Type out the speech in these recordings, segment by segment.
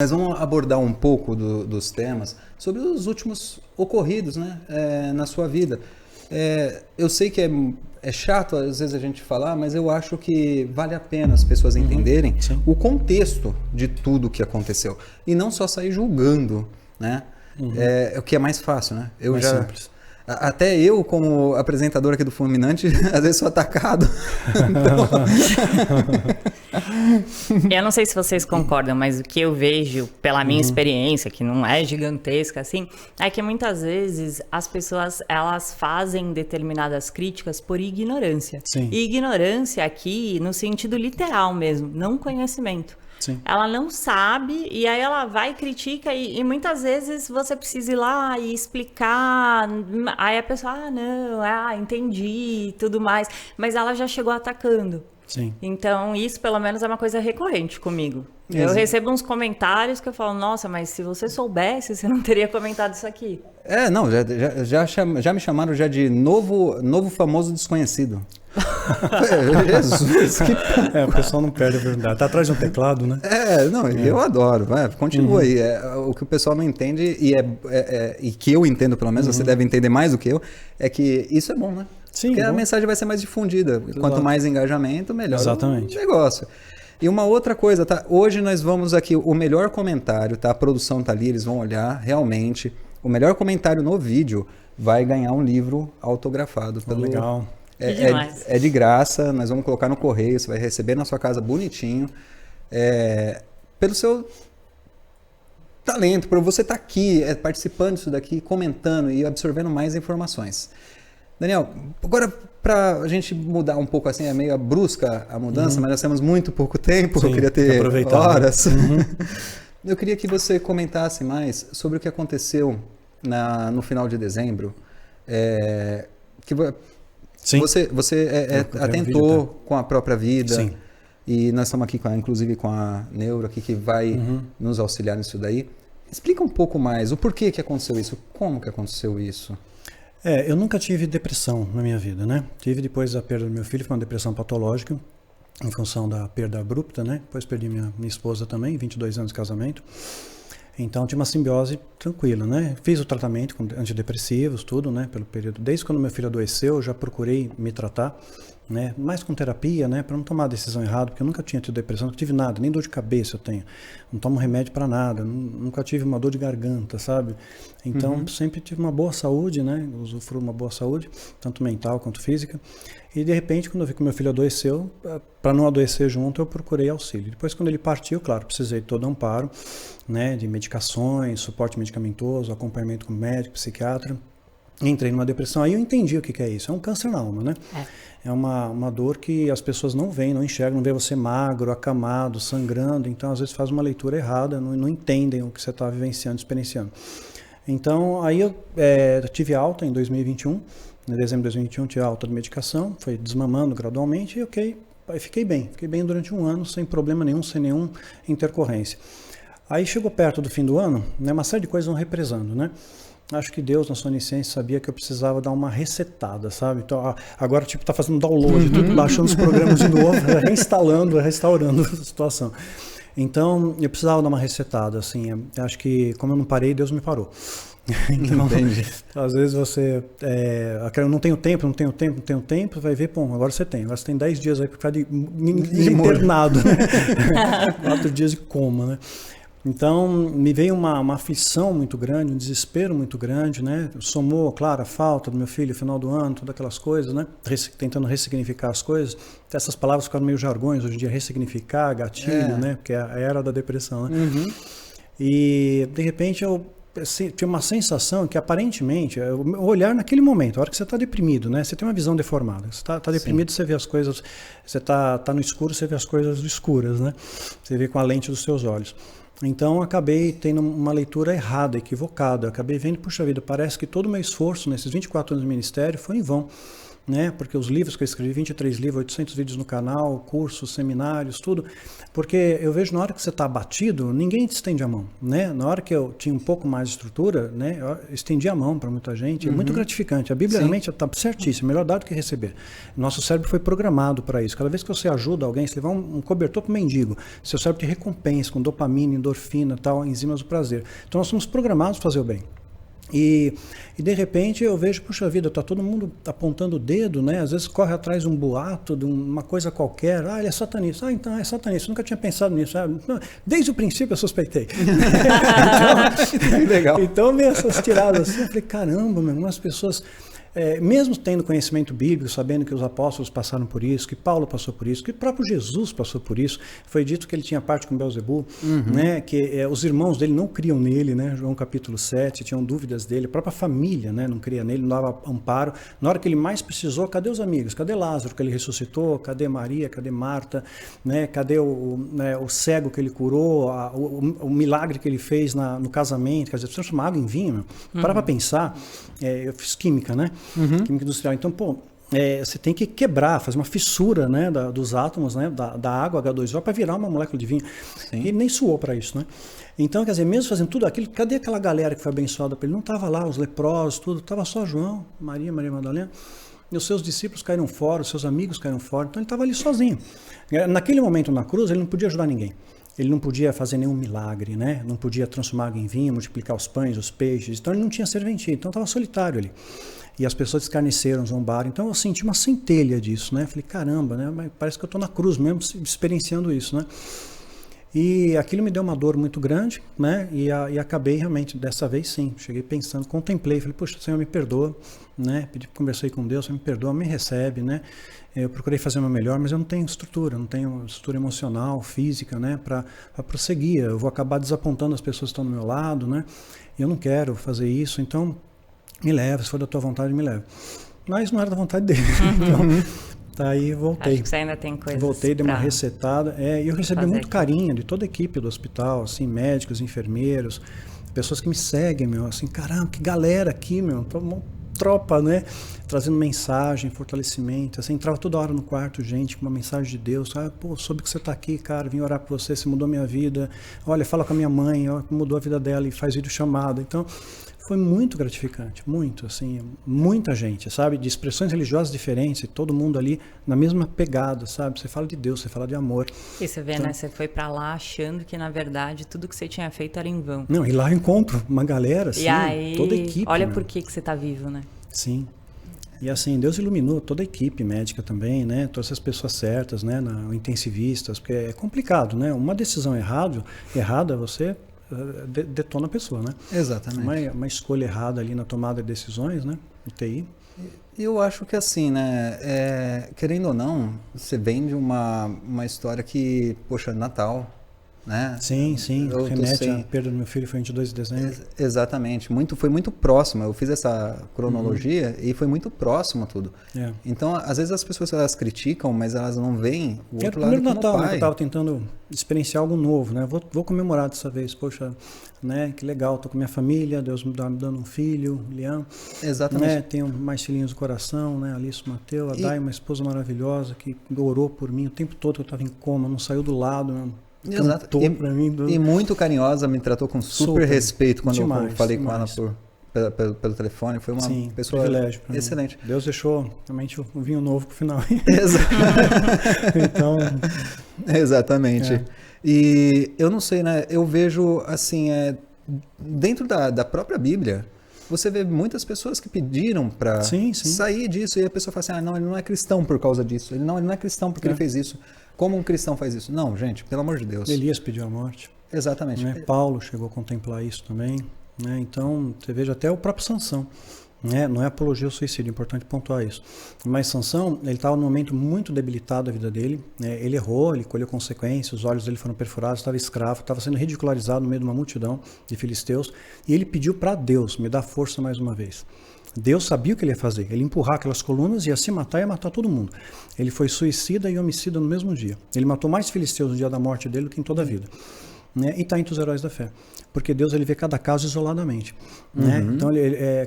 Mas vamos abordar um pouco dos temas sobre os últimos ocorridos, né, na sua vida. Eu sei que é chato às vezes a gente falar, mas eu acho que vale a pena as pessoas entenderem o contexto de tudo que aconteceu. E não só sair julgando, né? O que é mais fácil, né? Simples. Até eu, como apresentador aqui do Fulminante, às vezes sou atacado. Então... Eu não sei se vocês concordam, mas o que eu vejo pela minha experiência, que não é gigantesca assim, é que muitas vezes as pessoas elas fazem determinadas críticas por ignorância. Sim. E ignorância aqui no sentido literal mesmo, não conhecimento. Sim. Ela não sabe e aí ela vai e critica e muitas vezes você precisa ir lá e explicar, aí a pessoa, não, entendi e tudo mais, mas ela já chegou atacando. Sim. Então isso pelo menos é uma coisa recorrente comigo. Exato. Eu recebo uns comentários que eu falo, nossa, mas se você soubesse, você não teria comentado isso aqui. Não, já me chamaram já de novo famoso desconhecido. Jesus, o pessoal não perde a verdade. Tá atrás de um teclado, né? Eu adoro. Continua aí. O que o pessoal não entende, e que eu entendo pelo menos, você deve entender mais do que eu, é que isso é bom, né? Sim, porque bom. A mensagem vai ser mais difundida. Exato. Quanto mais engajamento, melhor Exatamente. o negócio. E uma outra coisa, tá? Hoje nós vamos aqui, o melhor comentário, tá? A produção tá ali, eles vão olhar realmente. O melhor comentário no vídeo vai ganhar um livro autografado. Legal. É de graça, nós vamos colocar no correio, você vai receber na sua casa bonitinho. Pelo seu talento, por você estar aqui, participando disso daqui, comentando e absorvendo mais informações. Daniel, agora para a gente mudar um pouco assim, é meio brusca a mudança, mas nós temos muito pouco tempo, eu queria ter horas. Eu queria que você comentasse mais sobre o que aconteceu no final de dezembro. Sim. Você atentou com a própria vida. Sim. E nós estamos aqui, inclusive, com a Neuro aqui, que vai nos auxiliar nisso daí. Explica um pouco mais o porquê que aconteceu isso, como que aconteceu isso. Eu nunca tive depressão na minha vida, né? Tive depois da perda do meu filho, foi uma depressão patológica, em função da perda abrupta, né? Depois perdi minha esposa também, 22 anos de casamento. Então, tinha uma simbiose tranquila, né? Fiz o tratamento com antidepressivos, tudo, né? Pelo período. Desde quando meu filho adoeceu, eu já procurei me tratar, né? Mais com terapia, né? Para não tomar a decisão errada, porque eu nunca tinha tido depressão, nunca tive nada, nem dor de cabeça eu tenho. Não tomo remédio para nada, nunca tive uma dor de garganta, sabe? Então, sempre tive uma boa saúde, né? Usufruo uma boa saúde, tanto mental quanto física. E, de repente, quando eu vi que meu filho adoeceu, para não adoecer junto, eu procurei auxílio. Depois, quando ele partiu, claro, precisei de todo amparo, né? De medicações, suporte medicamentoso, acompanhamento com médico, psiquiatra. Entrei numa depressão, aí eu entendi o que é isso. É um câncer na alma, né? É uma dor que as pessoas não veem, não enxergam, não vê você magro, acamado, sangrando. Então, às vezes, faz uma leitura errada, não entendem o que você está vivenciando, experienciando. Então, aí eu tive alta em 2021, em dezembro de 2021 tive alta de medicação, foi desmamando gradualmente e aí fiquei bem durante um ano, sem problema nenhum, sem nenhuma intercorrência. Aí chegou perto do fim do ano, né, uma série de coisas vão represando, né? Acho que Deus, na sua onisciência, sabia que eu precisava dar uma resetada, sabe? Então, agora, tá fazendo download, tudo, baixando os programas de novo, reinstalando, restaurando a situação. Então, eu precisava dar uma resetada, assim. Acho que, como eu não parei, Deus me parou. Então, às vezes você... eu não tenho tempo, vai ver, agora você tem 10 dias aí por causa de internado, né? 4 dias de coma, né? Então, me veio uma aflição muito grande, um desespero muito grande, né? Somou, claro, a falta do meu filho no final do ano, todas aquelas coisas, né? Tentando ressignificar as coisas. Essas palavras ficaram meio jargões hoje em dia, ressignificar, gatilho, né? Porque é a era da depressão, né? E, de repente, eu tinha uma sensação que, aparentemente, o olhar naquele momento, a hora que você está deprimido, né? Você tem uma visão deformada. Você está deprimido, você vê as coisas... Você tá no escuro, você vê as coisas escuras, né? Você vê com a lente dos seus olhos. Então, acabei tendo uma leitura errada, equivocada. Acabei vendo, puxa vida, parece que todo o meu esforço nesses 24 anos de ministério foi em vão. né? Porque os livros que eu escrevi, 23 livros, 800 vídeos no canal, cursos, seminários, tudo, porque eu vejo na hora que você está abatido, ninguém te estende a mão, né? Na hora que eu tinha um pouco mais de estrutura, né? Eu estendi a mão para muita gente, é muito gratificante. A Bíblia realmente está certíssima, melhor dar do que receber. Nosso cérebro foi programado para isso. Cada vez que você ajuda alguém, você levar um cobertor para o mendigo, seu cérebro te recompensa com dopamina, endorfina, tal, enzimas do prazer. Então nós somos programados para fazer o bem. E de repente eu vejo, puxa vida, tá todo mundo apontando o dedo, né? Às vezes corre atrás um boato de uma coisa qualquer. Ah, ele é satanista. Ah, então é satanista. Eu nunca tinha pensado nisso. Desde o princípio eu suspeitei. Legal. Então vem essas tiradas assim. Eu falei, caramba, meu, umas pessoas... mesmo tendo conhecimento bíblico, sabendo que os apóstolos passaram por isso, que Paulo passou por isso, que o próprio Jesus passou por isso, foi dito que ele tinha parte com Beelzebul, né, que os irmãos dele não criam nele, né, João capítulo 7, tinham dúvidas dele, a própria família, né, não cria nele, não dava amparo. Na hora que ele mais precisou, cadê os amigos? Cadê Lázaro que ele ressuscitou? Cadê Maria? Cadê Marta? Né, cadê o cego que ele curou? O milagre que ele fez no casamento? Quer dizer, transformar água em vinho. Para pensar, eu fiz química, né? Química industrial. Então, você tem que quebrar, fazer uma fissura, né, dos átomos, né, da água H2O para virar uma molécula de vinho. Sim. E ele nem suou para isso, né? Então, quer dizer, mesmo fazendo tudo aquilo, cadê aquela galera que foi abençoada por ele? Não estava lá, os leprosos, tudo, estava só João, Maria Madalena, e os seus discípulos caíram fora, os seus amigos caíram fora, então ele estava ali sozinho. Naquele momento na cruz, ele não podia ajudar ninguém. Ele não podia fazer nenhum milagre, né? Não podia transformar água em vinho, multiplicar os pães, os peixes, então ele não tinha serventia, então estava solitário ali. E as pessoas escarneceram, zombaram. Então eu senti uma centelha disso, né? Falei, caramba, né? Mas parece que eu estou na cruz mesmo, experienciando isso, né? E aquilo me deu uma dor muito grande, né? E acabei realmente, dessa vez sim, cheguei pensando, contemplei, falei, poxa, Senhor, me perdoa, né? Conversei com Deus, Senhor, me perdoa, me recebe, né? Eu procurei fazer o meu melhor, mas eu não tenho estrutura emocional, física, né? Para prosseguir. Eu vou acabar desapontando as pessoas que estão do meu lado, né? E eu não quero fazer isso, então me leva, se for da tua vontade, me leva. Mas não era da vontade dele. Então, daí voltei. Acho que você ainda tem coisas. Voltei, dei uma resetada. E eu recebi muito carinho de toda a equipe do hospital, assim, médicos, enfermeiros, pessoas que me seguem, meu, assim, caramba, que galera aqui, meu, uma tropa, né? Trazendo mensagem, fortalecimento, assim, entrava toda hora no quarto, gente, com uma mensagem de Deus, pô, soube que você tá aqui, cara, vim orar por você, você mudou minha vida, olha, fala com a minha mãe, ó, mudou a vida dela e faz vídeo chamada. Então, foi muito gratificante, muito, assim, muita gente, sabe, de expressões religiosas diferentes, todo mundo ali na mesma pegada, sabe, você fala de Deus, você fala de amor. E você vê, então, né, você foi pra lá achando que, na verdade, tudo que você tinha feito era em vão. Não, e lá eu encontro uma galera, assim, aí, toda a equipe. Olha por que você tá vivo, né? Sim. E assim, Deus iluminou toda a equipe médica também, né, todas as pessoas certas, né, intensivistas, porque é complicado, né, uma decisão errada, você detona a pessoa, né? Exatamente. Uma escolha errada ali na tomada de decisões, né? UTI. Eu acho que assim, né? Querendo ou não, você vem de uma história que, poxa, Natal, né? Sim. Remete à perda do meu filho, foi 22 de dezembro. Exatamente. Foi muito próximo. Eu fiz essa cronologia e foi muito próximo a tudo. Então, às vezes as pessoas elas criticam, mas elas não veem o outro lado. Era o primeiro Natal, né, que eu estava tentando experienciar algo novo, né? Vou comemorar dessa vez. Poxa, né? Que legal, tô com minha família, Deus me dando um filho, Liam. Exatamente. Né? Tenho mais filhinhos do coração, né? Alice, Mateu, a Dai, uma esposa maravilhosa que orou por mim o tempo todo que eu estava em coma, não saiu do lado, né? Exato. E muito carinhosa, me tratou com super respeito quando eu falei com ela pelo telefone. Foi uma pessoa privilégio excelente. Deus deixou realmente um vinho novo pro final. Então, exatamente. E eu não sei, né? Eu vejo assim, dentro da própria Bíblia, você vê muitas pessoas que pediram para sair disso e a pessoa fala assim, não, ele não é cristão por causa disso. Ele não é cristão porque ele fez isso. Como um cristão faz isso? Não, gente, pelo amor de Deus. Elias pediu a morte. Exatamente. Né? Paulo chegou a contemplar isso também. Né? Então, você veja até o próprio Sansão. Né? Não é apologia ao suicídio, é importante pontuar isso. Mas Sansão, ele estava num momento muito debilitado da vida dele. Né? Ele errou, ele colheu consequências, os olhos dele foram perfurados, estava escravo, estava sendo ridicularizado no meio de uma multidão de filisteus. E ele pediu para Deus, me dá força mais uma vez. Deus sabia o que ele ia fazer. Ele ia empurrar aquelas colunas, ia se matar e ia matar todo mundo. Ele foi suicida e homicida no mesmo dia. Ele matou mais filisteus no dia da morte dele do que em toda a vida. né? E está entre os heróis da fé. Porque Deus ele vê cada caso isoladamente. Né? Então,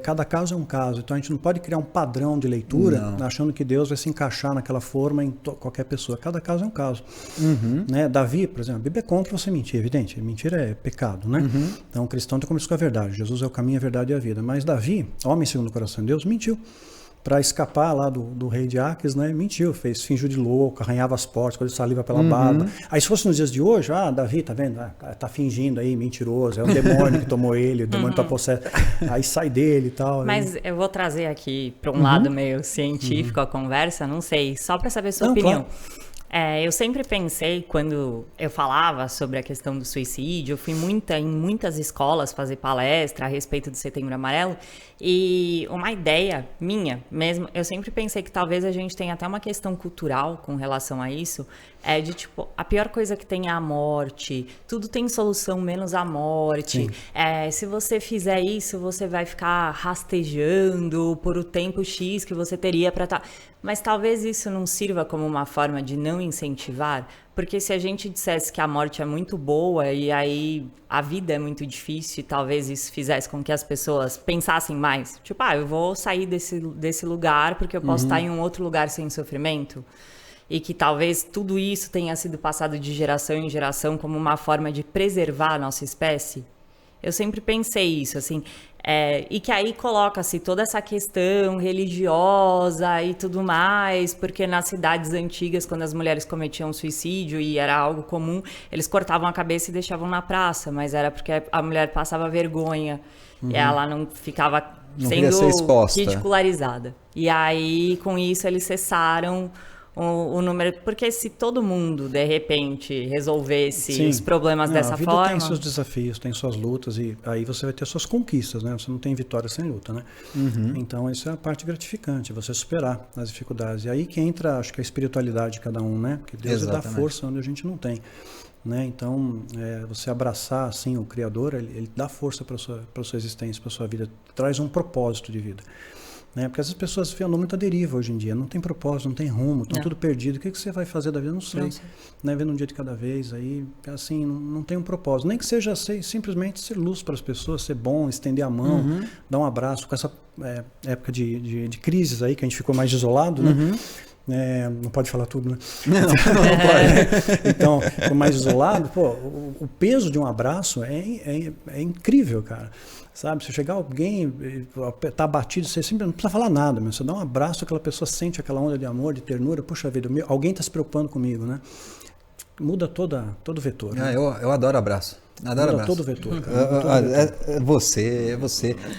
cada caso é um caso. Então, a gente não pode criar um padrão de leitura achando que Deus vai se encaixar naquela forma em qualquer pessoa. Cada caso é um caso. Né? Davi, por exemplo, a Bíblia é contra você mentir, é evidente. Mentira é pecado. Né? Então, o cristão tem que começar com a verdade. Jesus é o caminho, a verdade e a vida. Mas Davi, homem segundo o coração de Deus, mentiu. Para escapar lá do rei de Aques, né? Mentiu, fingiu de louco, arranhava as portas, colheu saliva pela barba. Aí se fosse nos dias de hoje, Davi, tá vendo? Tá fingindo aí, mentiroso, é um demônio que tomou ele, o demônio tá possesso. Aí sai dele e tal. Mas eu vou trazer aqui para um lado meio científico a conversa, não sei, só para saber sua opinião. Claro. Eu sempre pensei, quando eu falava sobre a questão do suicídio, eu fui em muitas escolas fazer palestra a respeito do Setembro Amarelo, e uma ideia minha mesmo, eu sempre pensei que talvez a gente tenha até uma questão cultural com relação a isso, de tipo, a pior coisa que tem é a morte, tudo tem solução menos a morte, se você fizer isso, você vai ficar rastejando por o tempo X que você teria para estar... Mas talvez isso não sirva como uma forma de não incentivar, porque se a gente dissesse que a morte é muito boa e aí a vida é muito difícil, talvez isso fizesse com que as pessoas pensassem mais. Tipo, eu vou sair desse lugar porque eu posso estar em um outro lugar sem sofrimento. E que talvez tudo isso tenha sido passado de geração em geração como uma forma de preservar a nossa espécie. Eu sempre pensei isso, assim... e que aí coloca-se toda essa questão religiosa e tudo mais, porque nas cidades antigas, quando as mulheres cometiam suicídio e era algo comum, eles cortavam a cabeça e deixavam na praça, mas era porque a mulher passava vergonha, e ela não ficava sendo ridicularizada. E aí, com isso, eles cessaram o número, porque se todo mundo de repente resolvesse os problemas dessa forma... A vida tem seus desafios, tem suas lutas, e aí você vai ter suas conquistas, né? Você não tem vitória sem luta, né? Então isso é a parte gratificante, você superar as dificuldades. E aí que entra, acho que a espiritualidade de cada um, né? Porque Deus dá força onde a gente não tem, né? Então você abraçar assim o Criador, ele dá força para sua existência, para sua vida, traz um propósito de vida. Porque as pessoas andam muito à deriva hoje em dia, não tem propósito, não tem rumo, estão tudo perdido. O que você vai fazer da vida? Não sei. Vendo um dia de cada vez, aí assim, não tem um propósito. Nem que seja simplesmente ser luz para as pessoas, ser bom, estender a mão, dar um abraço. Com essa época de crises aí, que a gente ficou mais isolado, né? Não pode falar tudo, né? Não pode. Então, ficou mais isolado. O peso de um abraço é incrível, cara. Sabe, se chegar alguém, tá abatido, você simplesmente não precisa falar nada, mas você dá um abraço, aquela pessoa sente aquela onda de amor, de ternura, puxa vida, alguém está se preocupando comigo, né? Muda todo o vetor. Né? Eu adoro abraço. Adoro abraço. Todo o vetor. Cara, é você.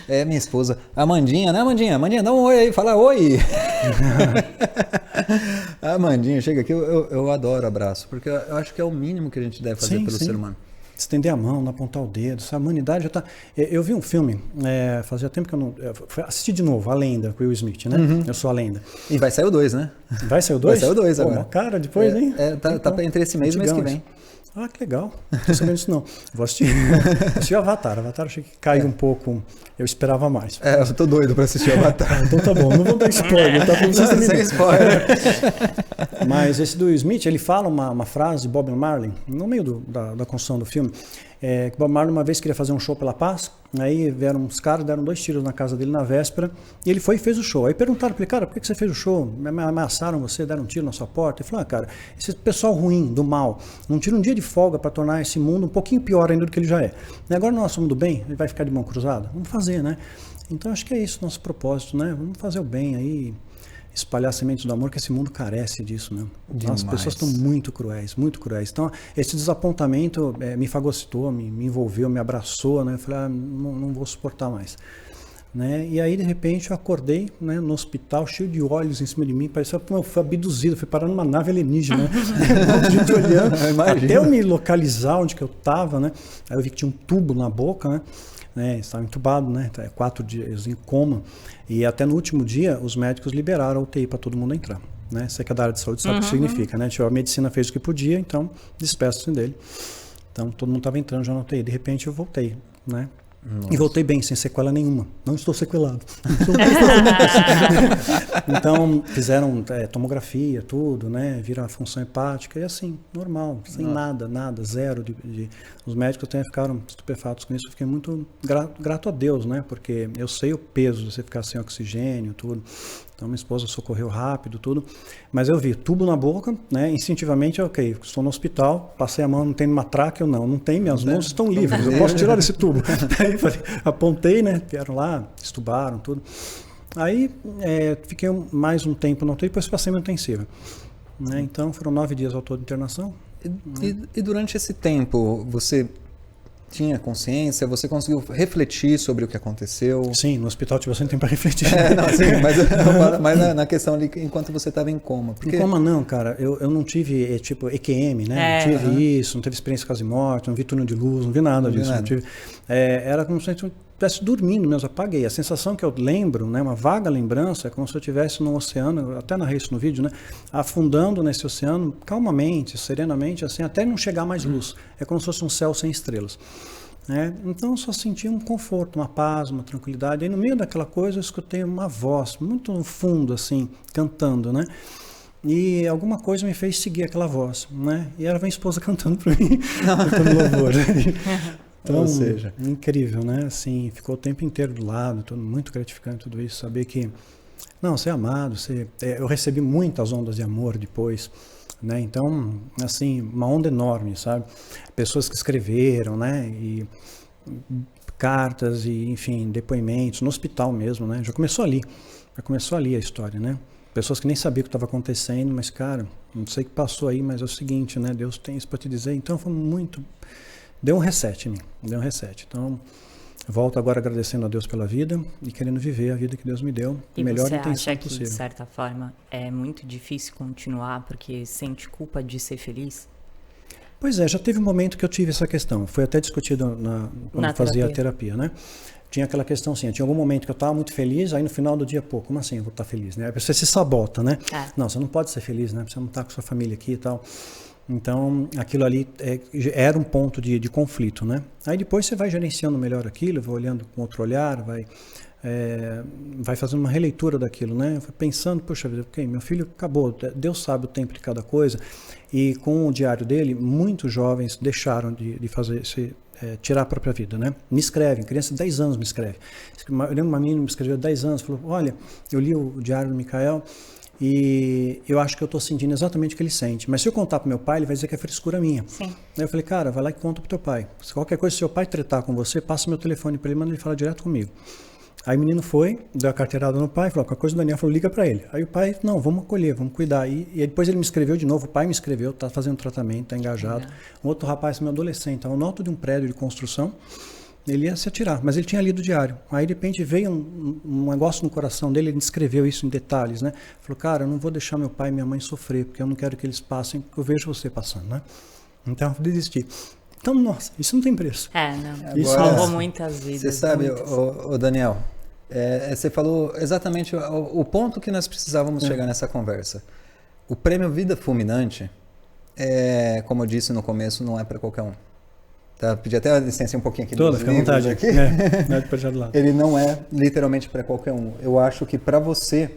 É minha esposa. Amandinha, né, Amandinha? Amandinha, dá um oi aí, fala oi. Amandinha, chega aqui, eu adoro abraço, porque eu acho que é o mínimo que a gente deve fazer pelo ser humano. Estender a mão, apontar o dedo, a humanidade já está... Eu vi um filme, fazia tempo que eu não... assisti de novo, A Lenda, com Will Smith, né? Eu sou a lenda. E vai sair o 2, né? Vai sair o 2? Vai sair o 2 agora. Uma cara depois, hein? Tá entre esse mês e o mês que vem. Que legal. Não tô sabendo disso não. Vou assistir. Assisti Avatar. Avatar achei que caiu um pouco. Eu esperava mais. Eu tô doido pra assistir Avatar. Então tá bom. Não vou dar spoiler. Tá bom, sem spoiler. Mas esse do Smith, ele fala uma frase de Bob Marley, no meio da construção do filme, que Bob Marley uma vez queria fazer um show pela paz, aí vieram uns caras, deram 2 tiros na casa dele na véspera, e ele foi e fez o show. Aí perguntaram para ele, cara, por que você fez o show? Me ameaçaram você, deram um tiro na sua porta? Ele falou, cara, esse pessoal ruim, do mal, não tira um dia de folga para tornar esse mundo um pouquinho pior ainda do que ele já é. E agora nós somos do bem, ele vai ficar de mão cruzada? Vamos fazer, né? Então acho que é isso, nosso propósito, né? Vamos fazer o bem aí, espalhar sementes do amor, que esse mundo carece disso, né? As pessoas estão muito cruéis, muito cruéis. Então, esse desapontamento me fagocitou, me envolveu, me abraçou, né? Eu falei, não vou suportar mais. Né? E aí, de repente, eu acordei, né, no hospital, cheio de olhos em cima de mim, parecia que eu fui abduzido, fui parar numa nave alienígena, né? Um monte de gente olhando, até eu me localizar onde que eu estava, né? Aí eu vi que tinha um tubo na boca, né? Estava entubado, né? 4 dias em coma. E até no último dia, os médicos liberaram a UTI para todo mundo entrar. Né? Você que é da área de saúde sabe o que significa, né? A medicina fez o que podia, então despeço-se dele. Então todo mundo estava entrando já na UTI. De repente eu voltei, né? E voltei bem, sem sequela nenhuma. Não estou sequelado. Então, fizeram tomografia, tudo, né? Viram a função hepática e assim, normal, sem nada, zero. Os médicos até ficaram estupefatos com isso. Eu fiquei muito grato a Deus, né? Porque eu sei o peso de você ficar sem oxigênio, tudo. Então, minha esposa socorreu rápido, tudo. Mas eu vi tubo na boca, né? Instintivamente, ok, estou no hospital, passei a mão, não tem uma tráquea, não tem, minhas mãos estão livres, eu posso tirar esse tubo. Aí falei, apontei, né? Vieram lá, estubaram, tudo. Aí fiquei mais um tempo na UTI, depois passei uma intensiva. Né? Então, foram 9 dias ao todo de internação. E durante esse tempo, você tinha consciência? Você conseguiu refletir sobre o que aconteceu? Sim, no hospital tive bastante tempo para refletir. Não, sim, mas na questão ali, enquanto você estava em coma. Em coma não, cara. Eu não tive, tipo, EQM, né? Não tive isso, não teve experiência quase morte, não vi túnel de luz, não vi nada disso. Não tive, era como se eu estivesse dormindo mesmo, apaguei. A sensação que eu lembro, né, uma vaga lembrança, é como se eu estivesse no oceano, até narrei isso no vídeo, né? Afundando nesse oceano, calmamente, serenamente, assim, até não chegar mais luz. É como se fosse um céu sem estrelas. Então eu só senti um conforto, uma paz, uma tranquilidade. Aí no meio daquela coisa eu escutei uma voz muito no fundo, assim, cantando, né? E alguma coisa me fez seguir aquela voz, né? E era minha esposa cantando para mim, cantando louvor. Então, ou seja, incrível, né? Assim, ficou o tempo inteiro do lado, tudo muito gratificante tudo isso, saber que, não, você é amado, eu recebi muitas ondas de amor depois, né? Então, assim, uma onda enorme, sabe? Pessoas que escreveram, né? E cartas e, enfim, depoimentos, no hospital mesmo, né? Já começou ali a história, né? Pessoas que nem sabiam o que estava acontecendo, mas, cara, não sei o que passou aí, mas é o seguinte, né? Deus tem isso para te dizer. Então, foi muito... Deu um reset em mim, Então, volto agora agradecendo a Deus pela vida e querendo viver a vida que Deus me deu, a melhor intenção possível. E você acha que, de certa forma, é muito difícil continuar porque sente culpa de ser feliz? Pois é, já teve um momento que eu tive essa questão. Foi até discutido quando eu fazia a terapia, né? Tinha aquela questão assim, tinha algum momento que eu estava muito feliz, aí no final do dia, como assim eu vou estar feliz, né? Aí você se sabota, né? Não, você não pode ser feliz, né? Você não está com sua família aqui e tal. Então, aquilo ali era um ponto de conflito, né? Aí depois você vai gerenciando melhor aquilo, vai olhando com outro olhar, vai fazendo uma releitura daquilo, né? Pensando, poxa vida, ok, meu filho acabou, Deus sabe o tempo de cada coisa. E com o diário dele, muitos jovens deixaram de fazer tirar a própria vida, né? Me escrevem, criança de 10 anos me escreve. Eu lembro uma menina me escreveu 10 anos, falou, olha, eu li o diário do Micael, e eu acho que eu estou sentindo exatamente o que ele sente. Mas se eu contar para meu pai, ele vai dizer que é frescura minha. Sim. Aí eu falei, cara, vai lá e conta para teu pai. Se qualquer coisa, se seu pai tretar com você, passa meu telefone para ele, manda ele falar direto comigo. Aí o menino foi, deu a carteirada no pai, falou, qualquer coisa o Daniel falou, liga para ele. Aí o pai, não, vamos acolher, vamos cuidar. E depois ele me escreveu de novo, o pai me escreveu, está fazendo tratamento, está engajado. Um outro rapaz, meu adolescente, estava no alto de um prédio de construção, ele ia se atirar, mas ele tinha lido o diário. Aí, de repente, veio um negócio no coração dele, ele descreveu isso em detalhes, né? Falou, cara, eu não vou deixar meu pai e minha mãe sofrer, porque eu não quero que eles passem, porque eu vejo você passando, né? Então, eu desisti. Então, nossa, isso não tem preço. Não. Isso salvou muitas vidas. Você sabe, o Daniel, você falou exatamente o ponto que nós precisávamos chegar nessa conversa. O prêmio Vida Fulminante, como eu disse no começo, não é para qualquer um. Tá, pedi até a licença um pouquinho aqui. Toda, fica à vontade. Aqui. Do lado. Ele não é literalmente para qualquer um. Eu acho que para você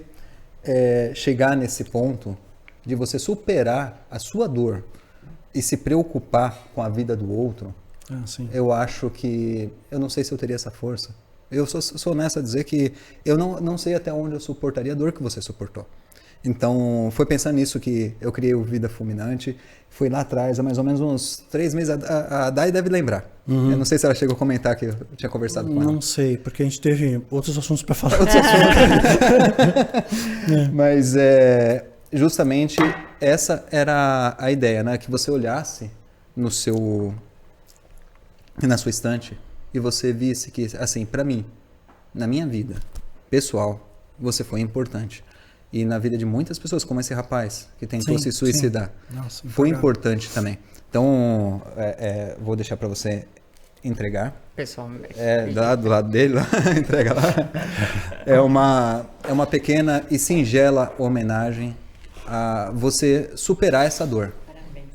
chegar nesse ponto de você superar a sua dor e se preocupar com a vida do outro, eu acho que... Eu não sei se eu teria essa força. Eu sou honesto a dizer que eu não sei até onde eu suportaria a dor que você suportou. Então, foi pensando nisso que eu criei o Vida Fulminante. Fui lá atrás, há mais ou menos uns 3 meses. A Dai deve lembrar. Uhum. Eu não sei se ela chegou a comentar que eu tinha conversado com ela. Não sei, porque a gente teve outros assuntos para falar. Mas, justamente, essa era a ideia, né? Que você olhasse na sua estante e você visse que, assim, para mim, na minha vida pessoal, você foi importante. E na vida de muitas pessoas, como esse rapaz que tentou se suicidar. Nossa, foi importante também. Então, vou deixar para você entregar. Pessoalmente. Do lado dele, lá, entrega lá. É uma pequena e singela homenagem a você superar essa dor. Parabéns.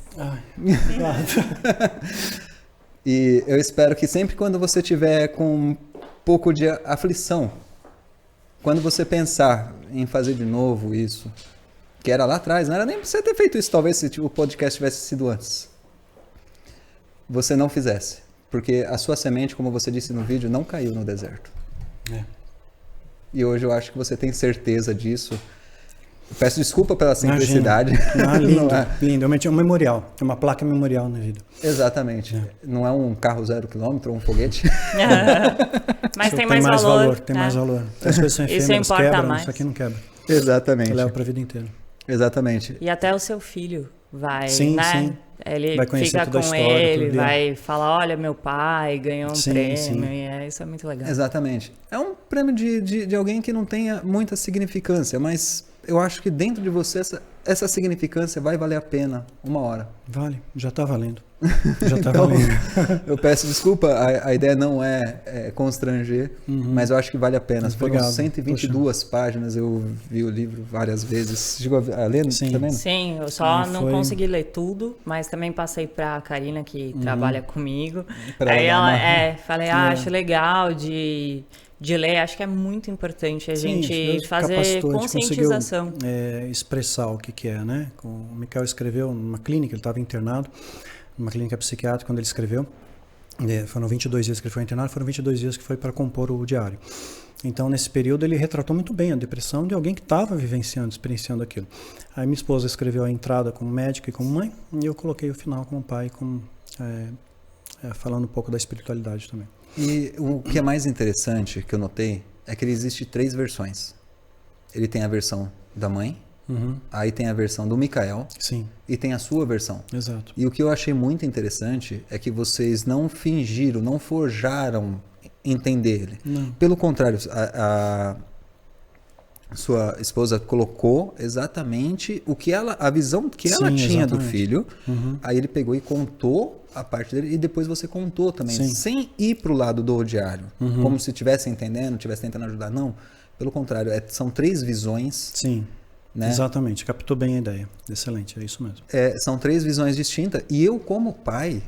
E eu espero que sempre quando você tiver com um pouco de aflição, quando você pensar em fazer de novo isso, que era lá atrás, não era nem pra você ter feito isso, talvez se o podcast tivesse sido antes, você não fizesse. Porque a sua semente, como você disse no vídeo, não caiu no deserto. E hoje eu acho que você tem certeza disso. Eu peço desculpa pela simplicidade. Lindo, lindo. É um memorial, é uma placa memorial na vida. Exatamente. Não é um carro 0 km, um foguete. Mas tem mais valor. Tem mais valor. As coisas são efêmeras, quebram, mais. Isso aqui não quebra. Exatamente. Você leva para a vida inteira. Exatamente. E até o seu filho vai, sim, né? Sim. Ele vai fica com história, ele, vai falar, olha, meu pai ganhou um prêmio, sim. E isso é muito legal. Exatamente. É um prêmio de alguém que não tenha muita significância, mas eu acho que dentro de você essa significância vai valer a pena uma hora. Vale, já está valendo. Já está então, valendo. Eu peço desculpa, a ideia não é constranger, mas eu acho que vale a pena. Foram 122 páginas, eu vi o livro várias vezes. Chegou a ler também? Sim, eu só não consegui ler tudo, mas também passei para a Karina, que trabalha comigo. Aí ela falei, acho legal de ler, acho que é muito importante a gente fazer conscientização. Expressar o que é, né? O Michael escreveu numa clínica, ele estava internado, numa clínica psiquiátrica, quando ele escreveu. Foram 22 dias que ele foi internado, foram 22 dias que foi para compor o diário. Então, nesse período, ele retratou muito bem a depressão de alguém que estava vivenciando, experienciando aquilo. Aí minha esposa escreveu a entrada como médica e como mãe, e eu coloquei o final como pai, falando um pouco da espiritualidade também. E o que é mais interessante que eu notei é que existe 3 versões. Ele tem a versão da mãe, aí tem a versão do Michael, e tem a sua versão. Exato. E o que eu achei muito interessante é que vocês não fingiram, não forjaram entender ele. Não. Pelo contrário, a sua esposa colocou exatamente a visão que ela tinha do filho. Aí ele pegou e contou a parte dele, e depois você contou também, sem ir para o lado do diário, como se estivesse entendendo, estivesse tentando ajudar. Não, pelo contrário, são 3 visões. Sim, né? Exatamente, captou bem a ideia. Excelente, é isso mesmo. São 3 visões distintas, e eu, como pai,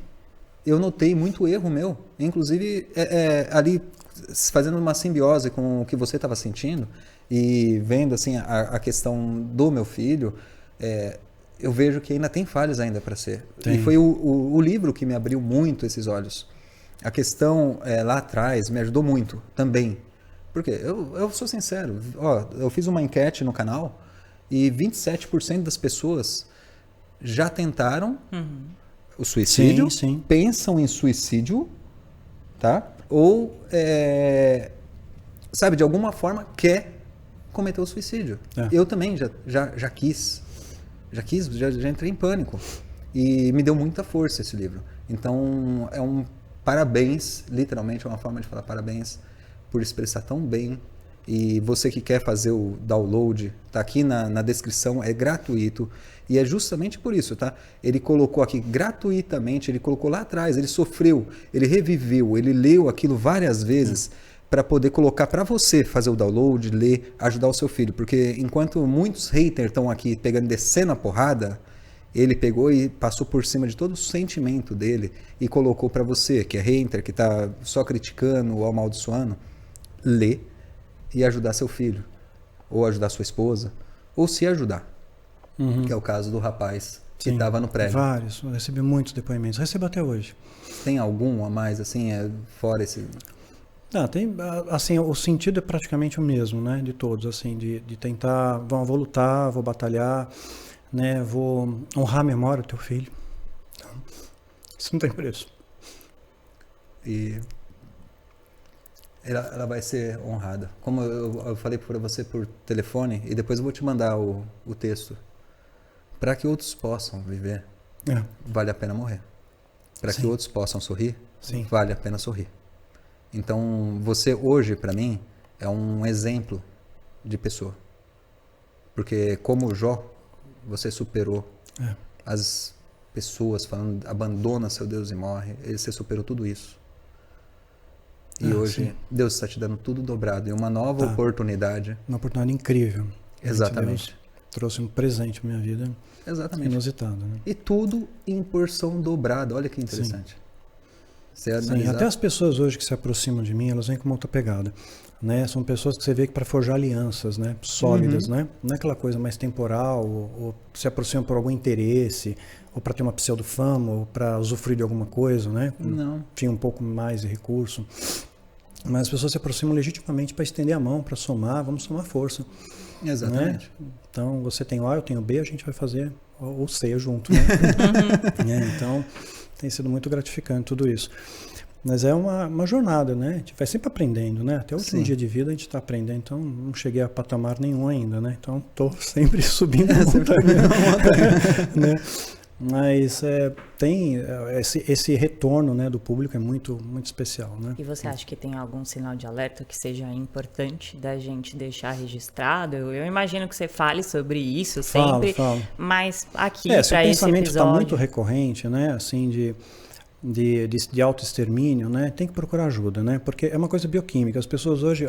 eu notei muito erro meu, inclusive ali fazendo uma simbiose com o que você estava sentindo, e vendo assim a questão do meu filho, eu vejo que ainda tem falhas ainda para ser. E foi o livro que me abriu muito esses olhos. A questão lá atrás me ajudou muito também. Porque eu sou sincero, eu fiz uma enquete no canal e 27% das pessoas já tentaram o suicídio, pensam em suicídio, tá? Ou, sabe, de alguma forma quer cometer o suicídio. Eu também já quis. Já entrei em pânico. E me deu muita força esse livro. Então, é um parabéns, literalmente é uma forma de falar parabéns por expressar tão bem. E você que quer fazer o download, tá aqui na descrição, é gratuito. E é justamente por isso, tá? Ele colocou aqui gratuitamente, ele colocou lá atrás, ele sofreu, ele reviveu, ele leu aquilo várias vezes para poder colocar para você fazer o download, ler, ajudar o seu filho. Porque enquanto muitos haters estão aqui descendo a porrada, ele pegou e passou por cima de todo o sentimento dele e colocou para você, que é hater, que está só criticando ou amaldiçoando, ler e ajudar seu filho, ou ajudar sua esposa, ou se ajudar, que é o caso do rapaz que estava no prédio. Vários, eu recebi muitos depoimentos, recebo até hoje. Tem algum a mais, assim, fora esse... Tem, assim, o sentido é praticamente o mesmo, né, de todos, assim, de tentar, vou lutar, vou batalhar, né, vou honrar a memória do teu filho. Isso não tem preço. E ela vai ser honrada. Como eu falei para você por telefone, e depois eu vou te mandar o texto. Para que outros possam viver, vale a pena morrer. Para que outros possam sorrir, vale a pena sorrir. Então, você hoje, para mim, é um exemplo de pessoa. Porque como Jó, você superou as pessoas falando, abandona seu Deus e morre. Você superou tudo isso. E hoje, Deus está te dando tudo dobrado. E uma nova oportunidade. Uma oportunidade incrível. Exatamente. Deus trouxe um presente para minha vida. Exatamente. Inusitado. Né? E tudo em porção dobrada. Olha que interessante. Você Sim, analisar... até as pessoas hoje que se aproximam de mim, elas vêm com uma outra pegada, né? São pessoas que você vê que para forjar alianças, né? Sólidas, né? Não é aquela coisa mais temporal, ou se aproximam por algum interesse, ou para ter uma pseudo-fama, ou para usufruir de alguma coisa, né? Não. Tinha um pouco mais de recurso. Mas as pessoas se aproximam legitimamente para estender a mão, para somar, vamos somar força. Exatamente. Né? Então, você tem A, eu tenho B, a gente vai fazer o C junto, né? Então, tem sido muito gratificante tudo isso. Mas é uma jornada, né? A gente vai sempre aprendendo, né? Até o último dia de vida a gente está aprendendo. Então, não cheguei a patamar nenhum ainda, né? Então, estou sempre subindo a montanha. Né? Mas tem esse retorno, né, do público é muito, muito especial, né? E você acha que tem algum sinal de alerta que seja importante da gente deixar registrado? Eu imagino que você fale sobre isso sempre, Falo. Mas aqui Se o para esse pensamento está episódio... muito recorrente, né, assim, de autoextermínio, né, tem que procurar ajuda, né, porque é uma coisa bioquímica. As pessoas hoje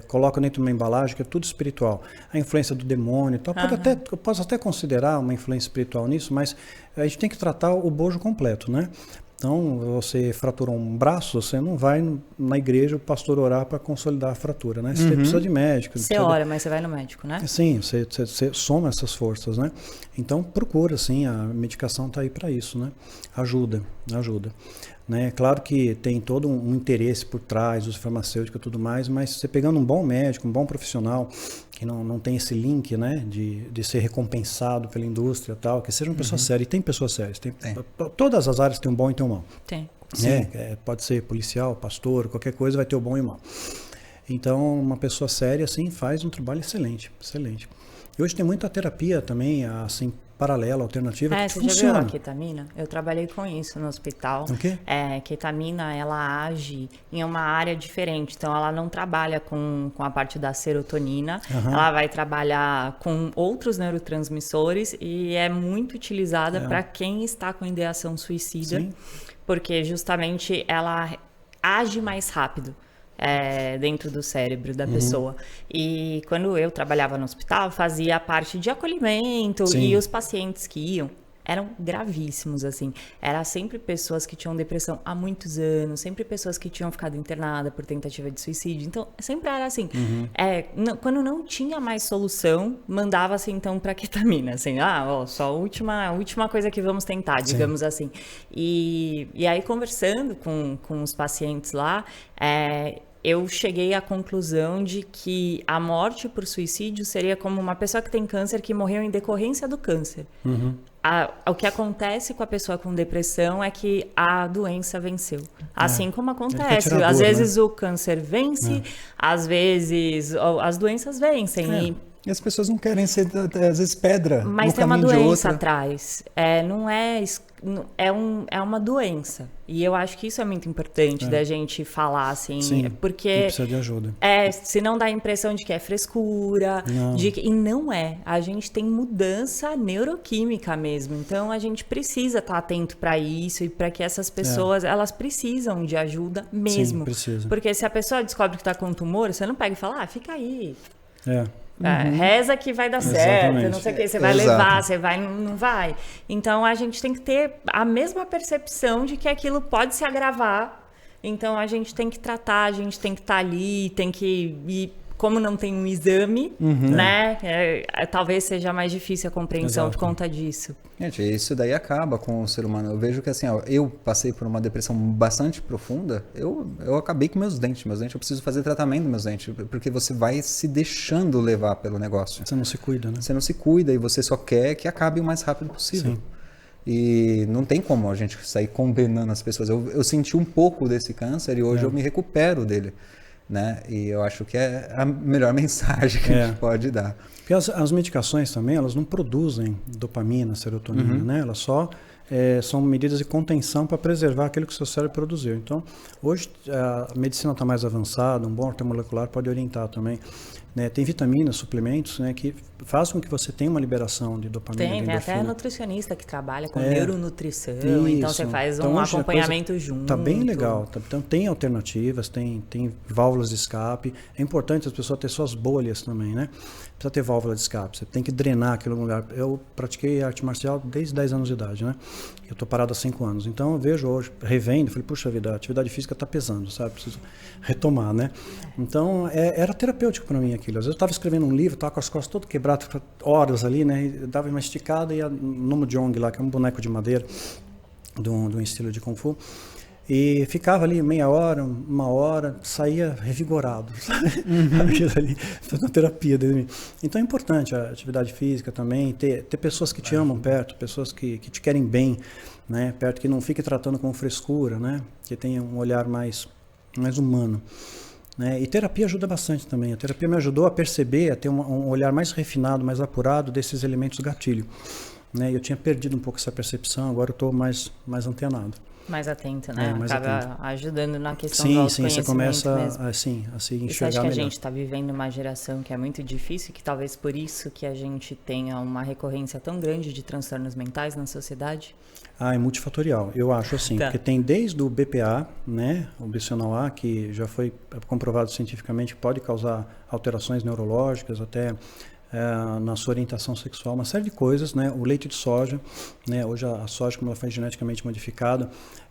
colocam dentro de uma embalagem que é tudo espiritual, a influência do demônio e tal. Eu posso até considerar uma influência espiritual nisso, mas a gente tem que tratar o bojo completo, né? Então, você fraturou um braço, você não vai na igreja o pastor orar para consolidar a fratura, né? Você precisa de médico. Você ora, mas você vai no médico, né? Sim, você soma essas forças, né? Então, procura, sim, a medicação está aí para isso, né? Ajuda. Né? Claro que tem todo um interesse por trás, os farmacêuticos e tudo mais, mas você pegando um bom médico, um bom profissional, que não tem esse link, né, de ser recompensado pela indústria e tal, que seja uma pessoa séria. E tem pessoas sérias. Tem. Todas as áreas têm um bom e tem um mau. Tem. Pode ser policial, pastor, qualquer coisa vai ter o bom e o mau. Então, uma pessoa séria, assim, faz um trabalho excelente. E hoje tem muita terapia também, assim, paralela, alternativa, que você funciona. já viu a ketamina? Eu trabalhei com isso no hospital. O quê? Ketamina, ela age em uma área diferente. Então, ela não trabalha com a parte da serotonina. Ela vai trabalhar com outros neurotransmissores e é muito utilizada para quem está com ideação suicida. Sim. Porque, justamente, ela age mais rápido. Dentro do cérebro da pessoa. E quando eu trabalhava no hospital, fazia a parte de acolhimento. Sim. E os pacientes que iam eram gravíssimos, assim. Era sempre pessoas que tinham depressão há muitos anos, sempre pessoas que tinham ficado internadas por tentativa de suicídio. Então, sempre era assim. Quando não tinha mais solução, mandava-se então para ketamina, assim, só a última coisa que vamos tentar, digamos assim. E aí, conversando com os pacientes lá, eu cheguei à conclusão de que a morte por suicídio seria como uma pessoa que tem câncer que morreu em decorrência do câncer. O que acontece com a pessoa com depressão é que a doença venceu. Assim como acontece. Às vezes o câncer vence, às vezes as doenças vencem. E as pessoas não querem ser, às vezes, pedra. Mas tem uma doença atrás. É uma doença. E eu acho que isso é muito importante da gente falar, assim. Sim, porque precisa de ajuda. Se não dá a impressão de que é frescura. E não é. A gente tem mudança neuroquímica mesmo. Então, a gente precisa estar atento para isso e para que essas pessoas, elas precisam de ajuda mesmo. Sim, precisa. Porque se a pessoa descobre que está com tumor, você não pega e fala, fica aí. Reza que vai dar certo, não sei o que, você vai levar, você vai, não vai. Então, a gente tem que ter a mesma percepção de que aquilo pode se agravar. Então, a gente tem que tratar, a gente tem que estar ali, tem que ir. Como não tem um exame, né? Talvez seja mais difícil a compreensão por conta disso. Gente, isso daí acaba com o ser humano. Eu vejo que assim, eu passei por uma depressão bastante profunda, eu acabei com meus dentes, eu preciso fazer tratamento dos meus dentes, porque você vai se deixando levar pelo negócio. Você não se cuida, né? Você não se cuida e você só quer que acabe o mais rápido possível. Sim. E não tem como a gente sair condenando as pessoas. Eu senti um pouco desse câncer e hoje eu me recupero dele. Né? E eu acho que é a melhor mensagem que a gente pode dar. Porque as medicações também, elas não produzem dopamina, serotonina, né? Elas só são medidas de contenção para preservar aquilo que o seu cérebro produziu. Então, hoje a medicina está mais avançada, um bom ortomolecular pode orientar também. né? Tem vitaminas, suplementos, né, que fazem com que você tenha uma liberação de dopamina. Tem até nutricionista que trabalha com neuronutrição, então você faz um acompanhamento junto. Tá bem legal. Então tem alternativas, tem válvulas de escape. É importante as pessoas terem suas bolhas também, né? Precisa ter válvula de escape, você tem que drenar aquele lugar. Eu pratiquei arte marcial desde 10 anos de idade, né? Eu tô parado há 5 anos. Então eu vejo hoje, revendo, falei, puxa vida, a atividade física tá pesando, sabe? Preciso retomar, né? Então era terapêutico para mim aquilo. Às vezes eu estava escrevendo um livro, estava com as costas todo quebradas, horas ali, né? Eu dava uma esticada e ia no Jong lá, que é um boneco de madeira, de um estilo de Kung Fu. E ficava ali meia hora, 1 hora, saía revigorado, sabe? Aquilo ali, fazendo terapia dentro de mim. Então é importante a atividade física também, ter pessoas que te amam perto, pessoas que te querem bem, né? Perto, que não fique tratando com frescura, né? Que tenha um olhar mais humano. Né? E terapia ajuda bastante também. A terapia me ajudou a perceber, a ter um olhar mais refinado, mais apurado desses elementos gatilho. Né? Eu tinha perdido um pouco essa percepção, agora eu estou mais antenado. Mais atento, né? Mais acaba atento. ajudando na questão do Sim, autoconhecimento você começa mesmo. a se enxergar Você acha que a melhor. gente está vivendo uma geração que é muito difícil, que talvez por isso que a gente tenha uma recorrência tão grande de transtornos mentais na sociedade? É multifatorial, eu acho assim, Tá. porque tem desde o BPA, né, o bisphenol A, que já foi comprovado cientificamente que pode causar alterações neurológicas, até na sua orientação sexual, uma série de coisas, né? O leite de soja, né? Hoje a soja, como ela foi geneticamente modificada,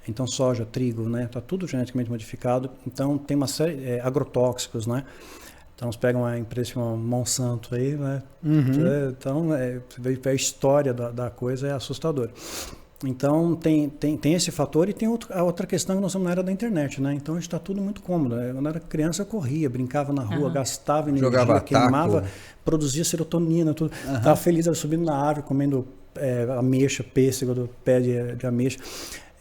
então soja, trigo, né? Tá tudo geneticamente modificado, então tem uma série agrotóxicos, né? Então eles pegam uma empresa chamada Monsanto aí, né? Então a história da coisa é assustadora. Então tem esse fator e tem a outra questão que nós estamos na era da internet, né? Então está tudo muito cômodo. Quando eu era criança eu corria, brincava na rua, gastava energia, Jogava queimava, taco. produzia serotonina, tudo. Estava feliz, subindo na árvore, comendo ameixa, pêssego do pé de ameixa.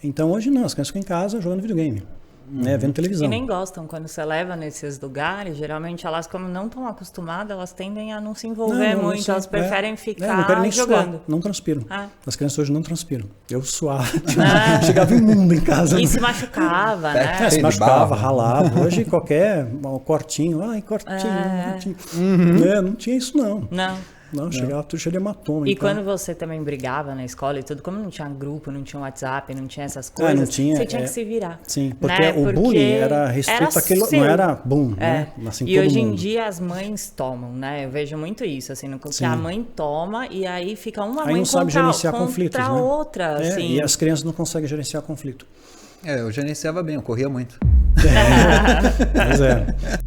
Então hoje não, as crianças ficam em casa jogando videogame. Né, vendo televisão. E nem gostam. Quando você leva nesses lugares, geralmente elas, como não estão acostumadas, elas tendem a não se envolver muito. Elas preferem ficar não querem nem jogando. Suar, não transpiram. Ah. As crianças hoje não transpiram. Eu suava, chegava imundo em casa. E se machucava, né? Se machucava, ralava. Hoje qualquer cortinho, cortinho. Não tinha isso não. Não, chegava tudo cheio de hematoma. E então. quando você também brigava na escola e tudo, como não tinha grupo, não tinha WhatsApp, não tinha essas coisas, não tinha, você tinha que se virar. Sim, porque né? o bullying era restrito àquilo, não era boom, né? Assim, e hoje em dia as mães tomam, né? Eu vejo muito isso, assim, que a mãe toma e aí fica uma mãe não sabe gerenciar conflitos, contra né? outra. Assim. E as crianças não conseguem gerenciar conflito. Eu gerenciava bem, eu corria muito. Pois é.